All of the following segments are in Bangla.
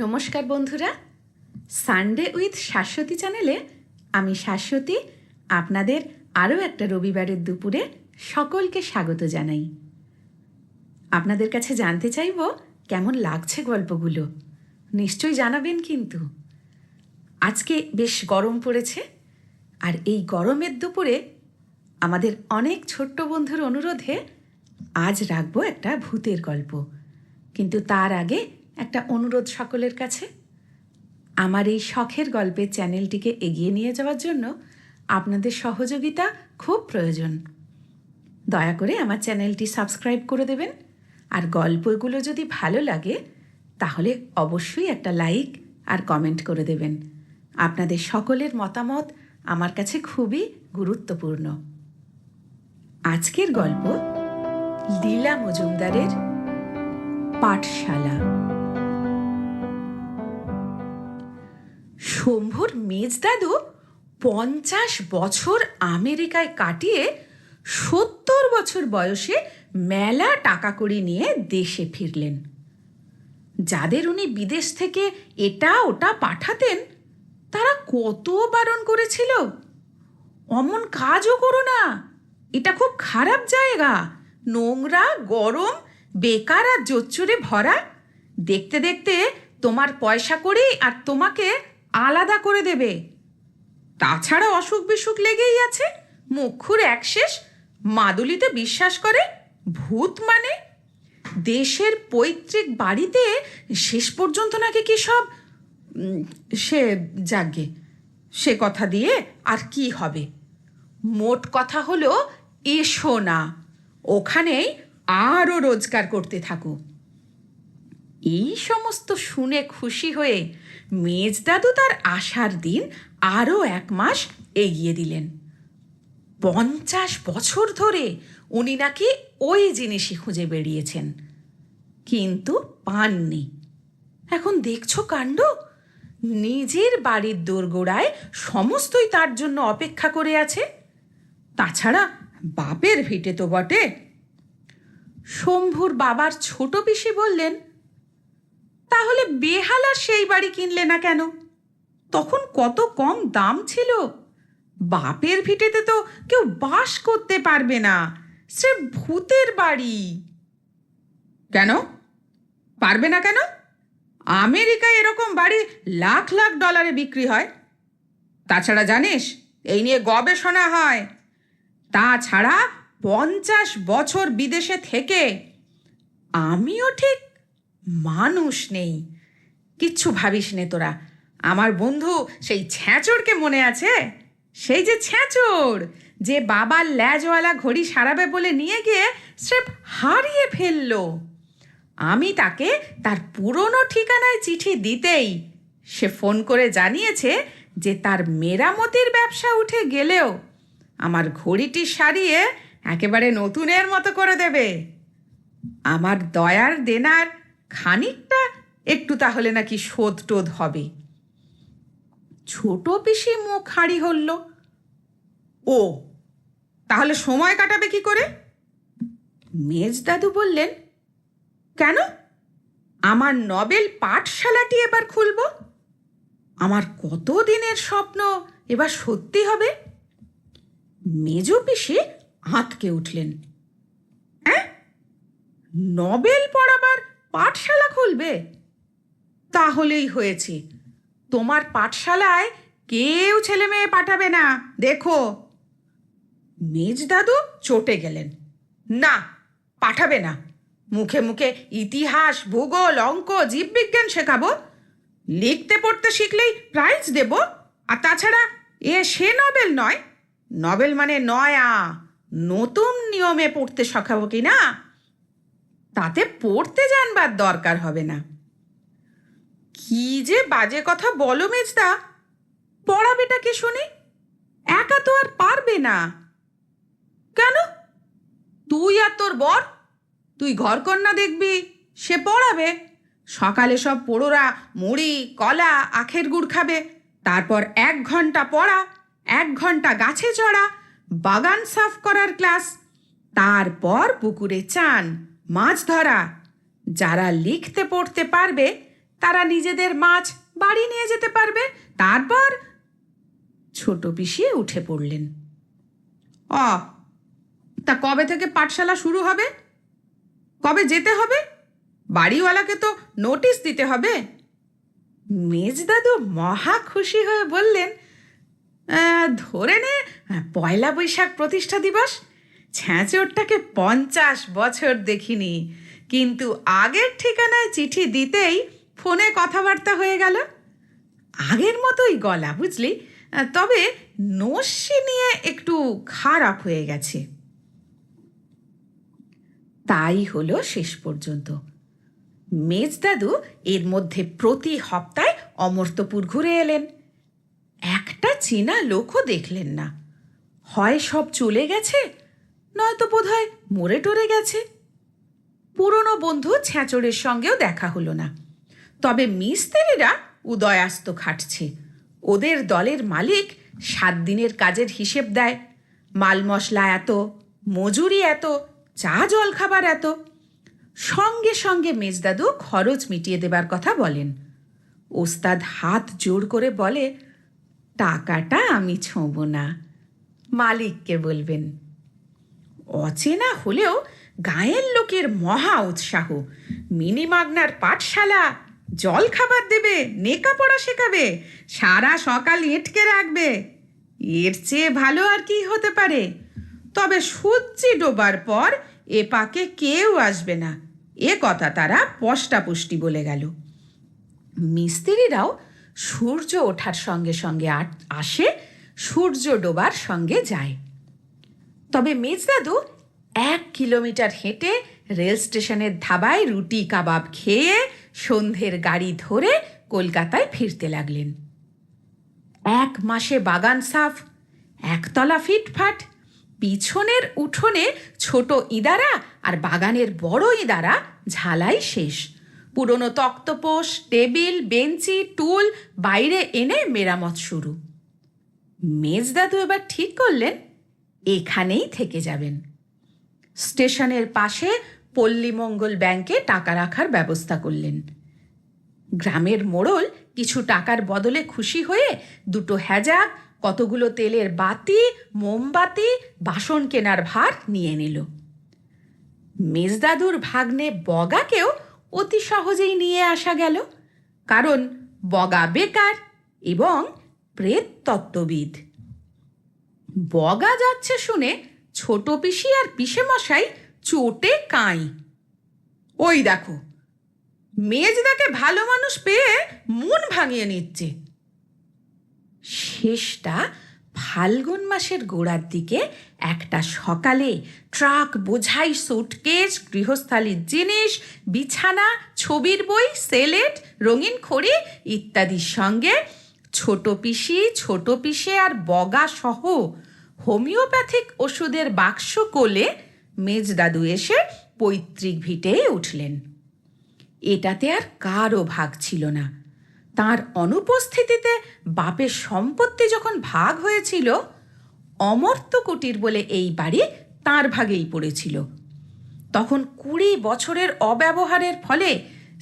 নমস্কার বন্ধুরা, সানডে উইথ শাশ্বতী চ্যানেলে আমি শাশ্বতী আপনাদের আরও একটা রবিবারের দুপুরে সকলকে স্বাগত জানাই। আপনাদের কাছে জানতে চাইব কেমন লাগছে গল্পগুলো, নিশ্চয়ই জানাবেন। কিন্তু আজকে বেশ গরম পড়েছে, আর এই গরমের দুপুরে আমাদের অনেক ছোট্ট বন্ধুর অনুরোধে আজ রাখবো একটা ভূতের গল্প। কিন্তু তার আগে একটা অনুরোধ সকলের কাছে, আমার এই শখের গল্পের চ্যানেলটিকে এগিয়ে নিয়ে যাওয়ার জন্য আপনাদের সহযোগিতা খুব প্রয়োজন। দয়া করে আমার চ্যানেলটি সাবস্ক্রাইব করে দেবেন, আর গল্পগুলো যদি ভালো লাগে তাহলে অবশ্যই একটা লাইক আর কমেন্ট করে দেবেন। আপনাদের সকলের মতামত আমার কাছে খুবই গুরুত্বপূর্ণ। আজকের গল্প লীলা মজুমদারের পাঠশালা। শম্ভুর মেজদাদু 50 বছর আমেরিকায় কাটিয়ে 70 বছর বয়সে মেলা টাকা কড়ি নিয়ে দেশে ফিরলেন। যাদের উনি বিদেশ থেকে এটা ওটা পাঠাতেন তারা কত বারণ করেছিল, অমন কাজও করো না, এটা খুব খারাপ জায়গা, নোংরা, গরম, বেকার আর জোচ্চুরে ভরা, দেখতে দেখতে তোমার পয়সা করি আর তোমাকে আলাদা করে দেবে। তাছাড়া অসুখ বিসুখ লেগেই আছে, মুখুর একশেষ। মাদুলিতে বিশ্বাস করে ভূত মানে দেশের পৈতৃক বাড়িতে শেষ পর্যন্ত নাকি কি সব সে জাগে, সে কথা দিয়ে আর কি হবে। মোট কথা হলো এসো না, ওখানেই আরও রোজগার করতে থাকো। এই সমস্ত শুনে খুশি হয়ে মেজদাদু তার আসার দিন আরও 1 মাস এগিয়ে দিলেন। 50 বছর ধরে উনি নাকি ওই জিনিসই খুঁজে বেরিয়েছেন, কিন্তু পাননি। এখন দেখছো কাণ্ড, নিজের বাড়ির দোরগোড়ায় সমস্তই তার জন্য অপেক্ষা করে আছে। তাছাড়া বাপের ভিটে তো বটে। শম্ভুর বাবার ছোট পিসি বললেন, তাহলে বেহালার সেই বাড়ি কিনলে না কেন? তখন কত কম দাম ছিল। বাপের ভিটেতে তো কেউ বাস করতে পারবে না, সে ভূতের বাড়ি। কেন পারবে না? কেন? আমেরিকায় এরকম বাড়ি লাখ লাখ ডলারে বিক্রি হয়। তাছাড়া জানিস, এই নিয়ে গবেষণা হয়। তাছাড়া 50 বছর বিদেশে থেকে আমিও ঠিক মানুষ নেই। কিচ্ছু ভাবিস নে তোরা। আমার বন্ধু সেই ছ্যাঁচড়কে মনে আছে? সেই যে ছ্যাঁচড়, যে বাবার ল্যাজওয়ালা ঘড়ি সারাবে বলে নিয়ে গিয়ে স্রেফ হারিয়ে ফেলল। আমি তাকে তার পুরনো ঠিকানায় চিঠি দিতেই সে ফোন করে জানিয়েছে যে তার মেরামতির ব্যবসা উঠে গেলেও আমার ঘড়িটি সারিয়ে একেবারে নতুনের মতো করে দেবে। আমার দয়ার দেনার খানিকটা একটু তাহলে নাকি শোধ টোধ হবে। ছোট পিসি মুখ হাঁড়ি হল। ও, তাহলে সময় কাটাবে কি করে? মেজদাদু বললেন, কেন? আমার নবেল পাঠশালাটি এবার খুলব। আমার কত দিনের স্বপ্ন এবার সত্যি হবে। মেজ পিসি আঁতকে উঠলেন। হ্যাঁ, নবেল পড়াবার পাঠশালা খুলবে? তাহলেই হয়েছে, তোমার পাঠশালায় কেউ ছেলে মেয়ে পাঠাবে না, দেখো। মেজদাদু চটে গেলেন। না, পাঠাবে না। মুখে মুখে ইতিহাস, ভূগোল, অঙ্ক, জীববিজ্ঞান শেখাবো, লিখতে পড়তে শিখলেই প্রাইজ দেব। আর তাছাড়া সে নবেল নয়, নবেল মানে নয়া, নতুন নিয়মে পড়তে শেখাবো কি না, তাতে পড়তে জানবার দরকার হবে না। কি যে বাজে কথা বলো মেজদা, পড়াবেটা কে শুনি? একা তো আর পারবে না। কেন? তুই আর তোর বর, তুই ঘরকন্যা দেখবি, সে পড়াবে। সকালে সব পোড়োরা মুড়ি, কলা, আখের গুড় খাবে, তারপর 1 ঘন্টা পড়া, 1 ঘন্টা গাছে চড়া, বাগান সাফ করার ক্লাস, তারপর পুকুরে চান, মাছ ধরা। যারা লিখতে পড়তে পারবে তারা নিজেদের মাছ বাড়ি নিয়ে যেতে পারবে। তারপর ছোট পিসি উঠে পড়লেন। তা কবে থেকে পাঠশালা শুরু হবে? কবে যেতে হবে? বাড়িওয়ালাকে তো নোটিশ দিতে হবে। মেজদাদু মহা খুশি হয়ে বললেন, ধরে নে ১লা বৈশাখ প্রতিষ্ঠা দিবস। ছ্যাঁচড়টাকে ৫০ বছর দেখিনি, কিন্তু আগের ঠিকানায় চিঠি দিতেই ফোনে কথাবার্তা হয়ে গেল। আগের মতোই গলা, বুঝলি, তবে নস্যি নিয়ে একটু খারাপ হয়ে গেছে। তাই হলো শেষ পর্যন্ত। মেজদাদু এর মধ্যে প্রতি হপ্তায় অমর্তপুর ঘুরে এলেন। একটা চেনা লোকও দেখলেন না। হয় সব চলে গেছে, নয়তো বোধহয় মরে টরে গেছে। পুরনো বন্ধু ছ্যাঁচড়ের সঙ্গেও দেখা হলো না। তবে মিস্ত্রিরা উদয়াস্ত খাটছে। ওদের দলের মালিক 7 দিনের কাজের হিসেব দেয়। মাল মশলা এত, মজুরি এত, চা জল খাবার এত। সঙ্গে সঙ্গে মেজদাদু খরচ মিটিয়ে দেবার কথা বলেন। ওস্তাদ হাত জোর করে বলে, টাকাটা আমি ছোঁব না, মালিককে বলবেন। অচেনা হলেও গায়ের লোকের মহা উৎসাহ। মিনিমাগনার পাঠশালা, জল খাবার দেবে, নেকাপড়া শেখাবে, সারা সকাল এঁটকে রাখবে। এর চেয়ে ভালো আর কি হতে পারে? তবে সূর্যি ডোবার পর এ পাকে কেউ আসবে না, এ কথা তারা পষ্টাপুষ্টি বলে গেল। মিস্ত্রিরাও সূর্য ওঠার সঙ্গে সঙ্গে আসে, সূর্য ডোবার সঙ্গে যায়। তবে মেজদাদু 1 কিলোমিটার হেঁটে রেল স্টেশনের ধাবায় রুটি কাবাব খেয়ে সন্ধ্যের গাড়ি ধরে কলকাতায় ফিরতে লাগলেন। 1 মাসে বাগান সাফ, 1 তলা ফিটফাট। পিছনের উঠোনে ছোট ইদারা আর বাগানের বড় ইদারা ঝালাই শেষ। পুরনো তক্তপোষ, টেবিল, বেঞ্চি, টুল বাইরে এনে মেরামত শুরু। মেজদাদু এবার ঠিক করলেন এখানেই থেকে যাবেন। স্টেশনের পাশে পল্লীমঙ্গল ব্যাংকে টাকা রাখার ব্যবস্থা করলেন। গ্রামের মোড়ল কিছু টাকার বদলে খুশি হয়ে 2টো হ্যাজাক, কতগুলো তেলের বাতি, মোমবাতি, বাসন কেনার ভার নিয়ে নিল। মেজদাদুর ভাগ্নে বগাকেও অতি সহজেই নিয়ে আসা গেল, কারণ বগা বেকার এবং প্রেততত্ত্ববিদ। বগা যাচ্ছে শুনে ছোট পিসি আর পিসেমশাই চোটে কাঁই। ওই দেখো, মেজদাকে ভালো মানুষ পেয়ে মন ভাঙিয়ে নিচ্ছে। শেষটা ফাল্গুন মাসের গোড়ার দিকে একটা সকালে ট্রাক বোঝাই সুটকেস, গৃহস্থালির জিনিস, বিছানা, ছবির বই, সেলেট, রঙিন খড়ি ইত্যাদির সঙ্গে ছোট পিসে আর বগা সহ হোমিওপ্যাথিক ওষুধের বাক্স কোলে মেজদাদু এসে পৈতৃক ভিটেই উঠলেন। এটাতে আর কারও ভাগ ছিল না। তার অনুপস্থিতিতে বাপের সম্পত্তি যখন ভাগ হয়েছিল, অমর্ত্য কুটির বলে এই বাড়ি তার ভাগেই পড়েছিল। তখন 20 বছরের অব্যবহারের ফলে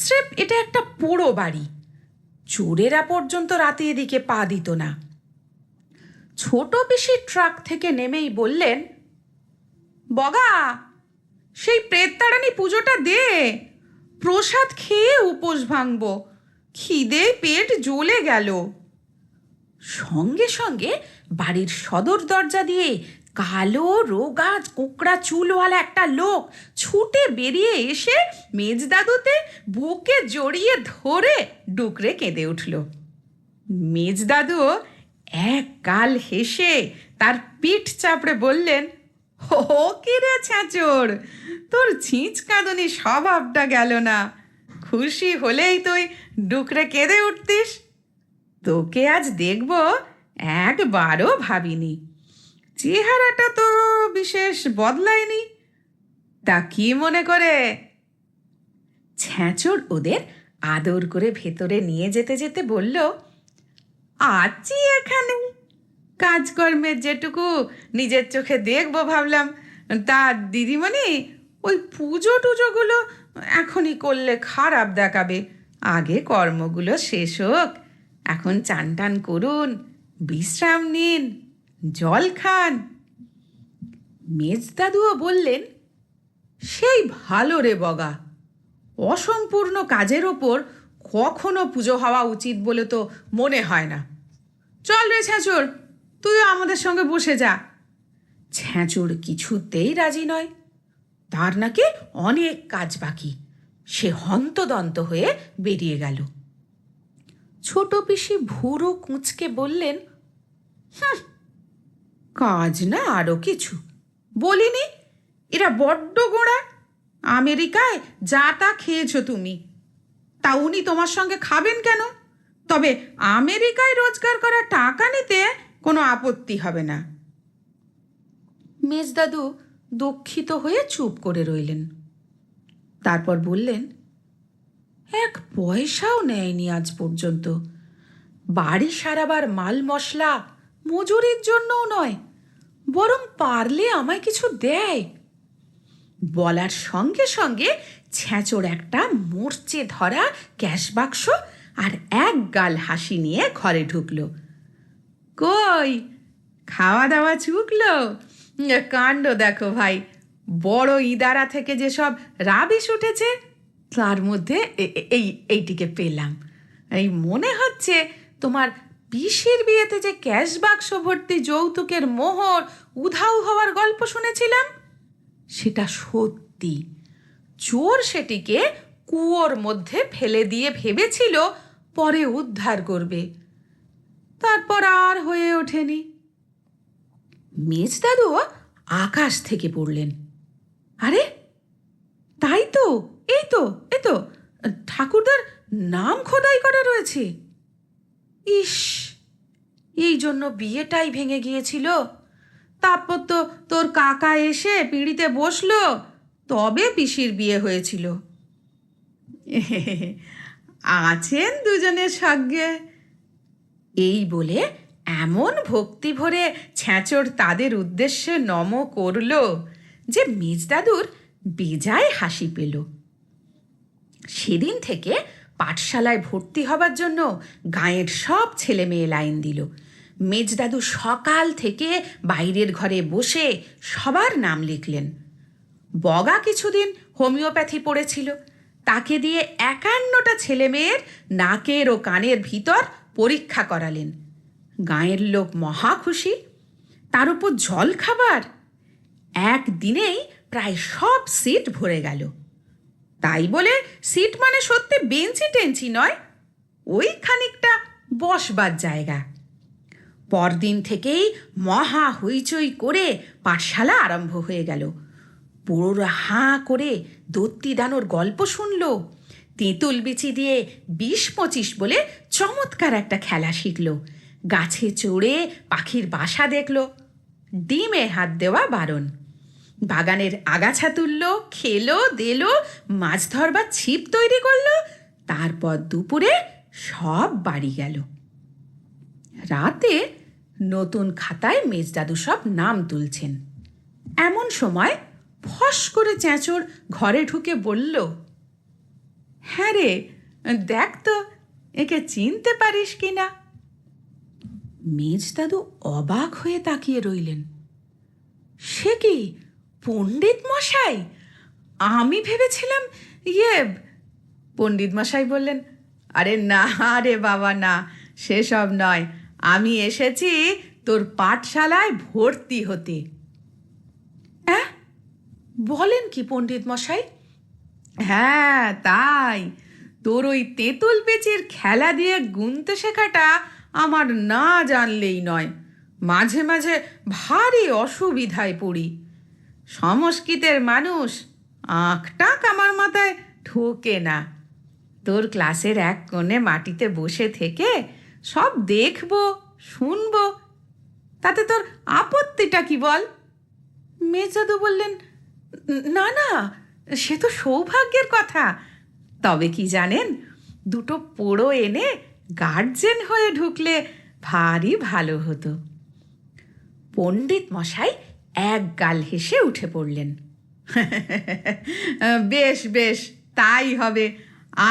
স্রেফ এটা একটা পোড়ো বাড়ি। চোরেরা পর্যন্ত রাতে এদিকে পা দিত না। ছোট পিসি ট্রাক থেকে নেমেই বললেন, বগা, সেই প্রেততাড়ানি পুজোটা দে, প্রসাদ খেয়ে উপোস ভাঙব, খিদে পেট জ্বলে গেল। সঙ্গে সঙ্গে বাড়ির সদর দরজা দিয়ে কালো রোগা কোকড়া চুলওয়ালা একটা লোক ছুটে বেরিয়ে এসে মেজদাদুতে বুকে জড়িয়ে ধরে ডুকরে কেঁদে উঠল। মেজদাদু এক গাল হেসে তার পিঠ চাপড়ে বললেন, ও কি রে ছ্যাঁচড়, তোর ছিঁচকাঁদুনি স্বভাবটা গেল না। খুশি হলেই তুই ডুকরে কেঁদে উঠতিস। তোকে আজ দেখব একবারও ভাবিনি। চেহারাটা তো বিশেষ বদলায়নি, তা কি মনে করে? ছ্যাঁচড় ওদের আদর করে ভেতরে নিয়ে যেতে যেতে বলল, আছি এখানে, কাজকর্মের যেটুকু নিজের চোখে দেখবো ভাবলাম। তা দিদিমণি, ওই পুজো টুজোগুলো এখনই করলে খারাপ দেখাবে, আগে কর্মগুলো শেষ হোক, এখন চান টান করুন, বিশ্রাম নিন, জল খান। মেজদাদুও বললেন, সেই ভালো রে বগা, অসম্পূর্ণ কাজের ওপর কখনো পুজো হওয়া উচিত বলে তো মনে হয় না। চল রে ছ্যাঁচড়, তুইও আমাদের সঙ্গে বসে যা। ছ্যাঁচড় কিছুতেই রাজি নয়, তার নাকি অনেক কাজ বাকি। সে হন্তদন্ত হয়ে বেরিয়ে গেল। ছোট পিসি ভুরু কুঁচকে বললেন, কাজ না আরো কিছু, বলিনি এরা বড্ড গোঁড়া। আমেরিকায় যা তা খেয়েছ তুমি, তা উনি তোমার সঙ্গে খাবেন কেন? তবে আমেরিকায় রোজগার করা টাকা নিতে কোনো আপত্তি হবে না। মেজদাদু দুঃখিত হয়ে চুপ করে রইলেন। তারপর বললেন, এক পয়সাও নেয়নি আজ পর্যন্ত। বাড়ি সারাবার মাল মশলা মজুরির জন্যও নয়, বরং পারলে আমায় কিছু দেয়। বলার সঙ্গে সঙ্গে ছ্যাঁচড় একটা মরচে ধরা ক্যাশ বাক্স আর এক গাল হাসি নিয়ে ঘরে ঢুকলো। কই, খাওয়া দাওয়া চুকলো? কাণ্ড দেখো ভাই, বড় ইদারা থেকে যেসব রাবিশ উঠেছে তার মধ্যে এইটিকে পেলাম। এই মনে হচ্ছে তোমার পিসির বিয়েতে যে ক্যাশ বাক্স ভর্তি যৌতুকের মোহর উধাও হওয়ার গল্প শুনেছিলাম, সেটা সত্যি। চোর সেটিকে কুয়োর মধ্যে ফেলে দিয়ে ভেবেছিল পরে উদ্ধার করবে, তারপর আর হয়ে ওঠেনি। মেজদাদু আকাশ থেকে পড়লেন। আরে তাই তো, এই তো এই তো ঠাকুরদার নাম খোদাই করা রয়েছে। ইস, এই জন্য বিয়েটাই ভেঙে গিয়েছিল। তারপর তো তোর কাকা এসে পিঁড়িতে বসলো, তবে পিসির বিয়ে হয়েছিল। আছেন দুজনের সঙ্গে। এই বলে এমন ভক্তি ভরে ছ্যাঁচড় তাদের উদ্দেশ্যে নম করল যে মেজদাদুর বেজায় হাসি পেল। সেদিন থেকে পাঠশালায় ভর্তি হবার জন্য গাঁয়ের সব ছেলে মেয়ে লাইন দিল। মেজদাদু সকাল থেকে বাইরের ঘরে বসে সবার নাম লিখলেন। বগা কিছুদিন হোমিওপ্যাথি পড়েছিল, তাকে দিয়ে 51টা ছেলে মেয়ের নাকের ও কানের ভিতর পরীক্ষা করালেন। গাঁয়ের লোক মহা খুশি। তার উপর জল খাবার, একদিনেই প্রায় সব সিট ভরে গেল। তাই বলে সিট মানে সত্যি বেঞ্চি টেঞ্চি নয়, ওই খানিকটা বসবার জায়গা। পরদিন থেকেই মহা হইচই করে পাঠশালা আরম্ভ হয়ে গেল। বুড়োরা হাঁ করে দত্তি দানোর গল্প শুনল। তেঁতুল বিচি দিয়ে 20-25 বলে চমৎকার একটা খেলা শিখল। গাছে চড়ে পাখির বাসা দেখল। ডিমে হাত দেওয়া বারণ। বাগানের আগাছা তুলল, খেলো দেলো, মাছ ধরবার ছিপ তৈরি করলো। তারপর দুপুরে সব বাড়ি গেল। রাতে নতুন খাতায় মেজদাদু সব নাম তুলছেন। এমন সময় ফস করে ছ্যাঁচড় ঘরে ঢুকে বলল, হ্যাঁ রে, দেখ তো একে চিনতে পারিস কিনা। মেজদাদু অবাক হয়ে তাকিয়ে রইলেন। সে কি পণ্ডিত মশাই? আমি ভেবেছিলাম পণ্ডিত মশাই বললেন, আরে না রে বাবা না, সেসব নয়, আমি এসেছি তোর পাঠশালায় ভর্তি হতে। বলেন কি পণ্ডিত মশাই? হ্যাঁ তাই, তোর ওই তেঁতুল বেচির খেলা দিয়ে গুনতে শেখাটা আমার না জানলেই নয়। মাঝে মাঝে ভারী অসুবিধায় পড়ি। সংস্কৃতের মানুষ, আঁকটাক আমার মাথায় ঢোকে না। তোর ক্লাসের এক কোণে মাটিতে বসে থেকে সব দেখবো শুনবো, তাতে তোর আপত্তিটা কি বল? মেজদাদু বললেন, না না, সে তো সৌভাগ্যের কথা। তবে কি জানেন, দুটো পোড়ো এনে গার্জেন হয়ে ঢুকলে ভারী ভালো হতো। পণ্ডিত মশাই এক গাল হেসে উঠে পড়লেন। বেশ বেশ, তাই হবে।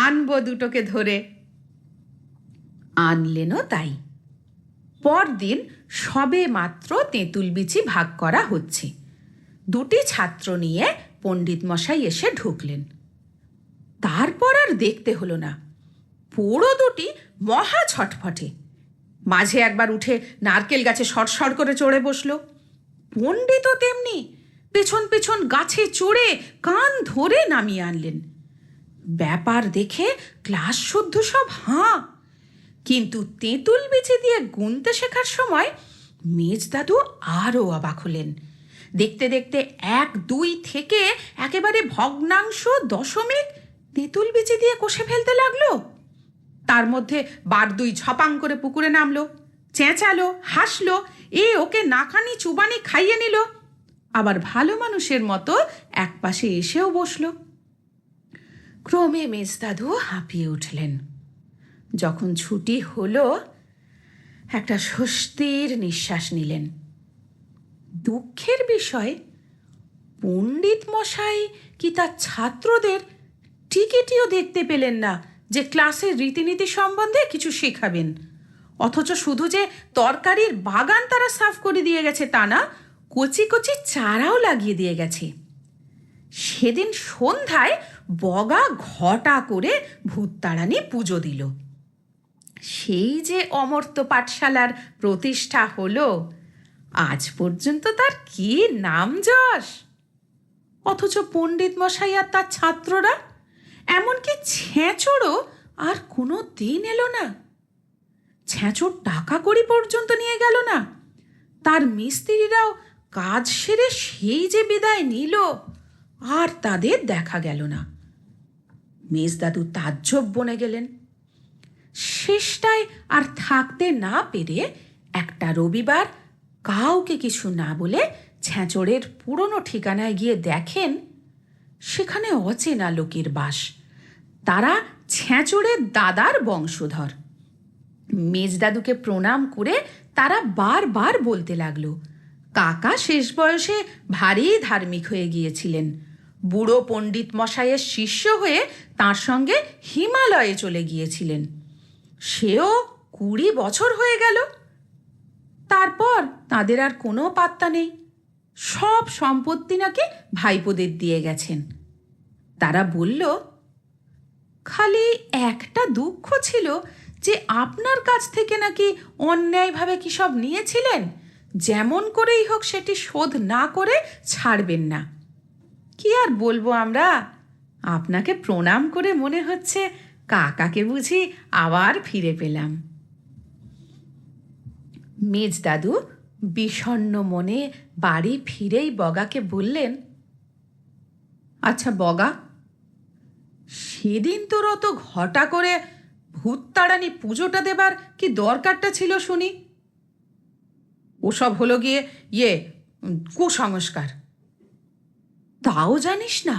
আনবো দুটোকে ধরে। আনলেনও তাই। পরদিন সবে মাত্র তেঁতুল বিচি ভাগ করা হচ্ছে। দুটি ছাত্র নিয়ে পণ্ডিত মশাই এসে ঢুকলেন। তারপর আর দেখতে হলো না, পোড়ো দুটি মহা ছটফটে। মাঝে একবার উঠে নারকেল গাছে সরসর করে চড়ে বসলো। পণ্ডিতও তেমনি পেছন পেছন গাছে চড়ে কান ধরে নামিয়ে আনলেন। ব্যাপার দেখে ক্লাস শুদ্ধ সব হাঁ। কিন্তু তেঁতুল বিচি দিয়ে গুনতে শেখার সময় মেজদাদু আরও অবাক হলেন। দেখতে দেখতে 1, 2 থেকে একেবারে ভগ্নাংশ দশমিক তেঁতুল বিচি দিয়ে কষে ফেলতে লাগলো। তার মধ্যে বারদুই ঝপাং করে পুকুরে নামলো, চেঁচালো, হাসলো, ওকে নাকানি চুবানি খাইয়ে নিল। আবার ভালো মানুষের মতো একপাশে এসেও বসলো। ক্রমে মেজদাদু হাঁপিয়ে উঠলেন। যখন ছুটি হলো, একটা স্বস্তির নিঃশ্বাস নিলেন। দুঃখের বিষয়, পণ্ডিত মশাই কি তার ছাত্রদের টিকিটিও দেখতে পেলেন না যে ক্লাসের রীতিনীতি সম্বন্ধে কিছু শেখাবেন। অথচ শুধু যে তরকারির বাগান তারা সাফ করে দিয়ে গেছে তা না, কচি কচি চারাও লাগিয়ে দিয়ে গেছে। সেদিন সন্ধ্যায় বগা ঘটা করে ভূততাড়ানি পুজো দিল। সেই যে অমর্ত্য পাঠশালার প্রতিষ্ঠা হলো, আজ পর্যন্ত তার কি নাম যশ! অথচ পণ্ডিত মশাই আর তার ছাত্ররা, এমনকি ছেঁচড়ও আর কোনো দিন এলো না। ছেঁচড় টাকা কড়ি পর্যন্ত নিয়ে গেল না। তার মিস্ত্রিরাও কাজ সেরে সেই যে বিদায় নিল, আর তাদের দেখা গেল না। মেজদাদু তাজ্জব বনে গেলেন। শেষটায় আর থাকতে না পেরে একটা রবিবার কাউকে কিছু না বলে ছেঁচড়ের পুরনো ঠিকানায় গিয়ে দেখেন সেখানে অচেনা লোকের বাস। তারা ছেঁচড়ের দাদার বংশধর। মেজদাদুকে প্রণাম করে তারা বারবার বলতে লাগলো, কাকা শেষ বয়সে ভারী ধার্মিক হয়ে গিয়েছিলেন। বুড়ো পণ্ডিত মশাইয়ের শিষ্য হয়ে তার সঙ্গে হিমালয়ে চলে গিয়েছিলেন। সেও 20 বছর হয়ে গেল। তারপর তাদের আর কোনো পাত্তা নেই। সব সম্পত্তি নাকি ভাইপোদের দিয়ে গেছেন। তারা বলল, খালি একটা দুঃখ ছিল যে আপনার কাছ থেকে নাকি অন্যায়ভাবে কি সব নিয়েছিলেন, যেমন করেই হোক সেটি শোধ না করে ছাড়বেন না। কি আর বলবো আমরা, আপনাকে প্রণাম করে মনে হচ্ছে কাকাকে বুঝি আবার ফিরে পেলাম। মেজদাদু বিষণ্ণ মনে বাড়ি ফিরেই বগাকে বললেন, আচ্ছা বগা, সেদিন তোর অত ঘটা করে ভূততাড়ানি পুজোটা দেবার কি দরকারটা ছিল শুনি? ওসব হলো গিয়ে কুসংস্কার। তাও জানিস না?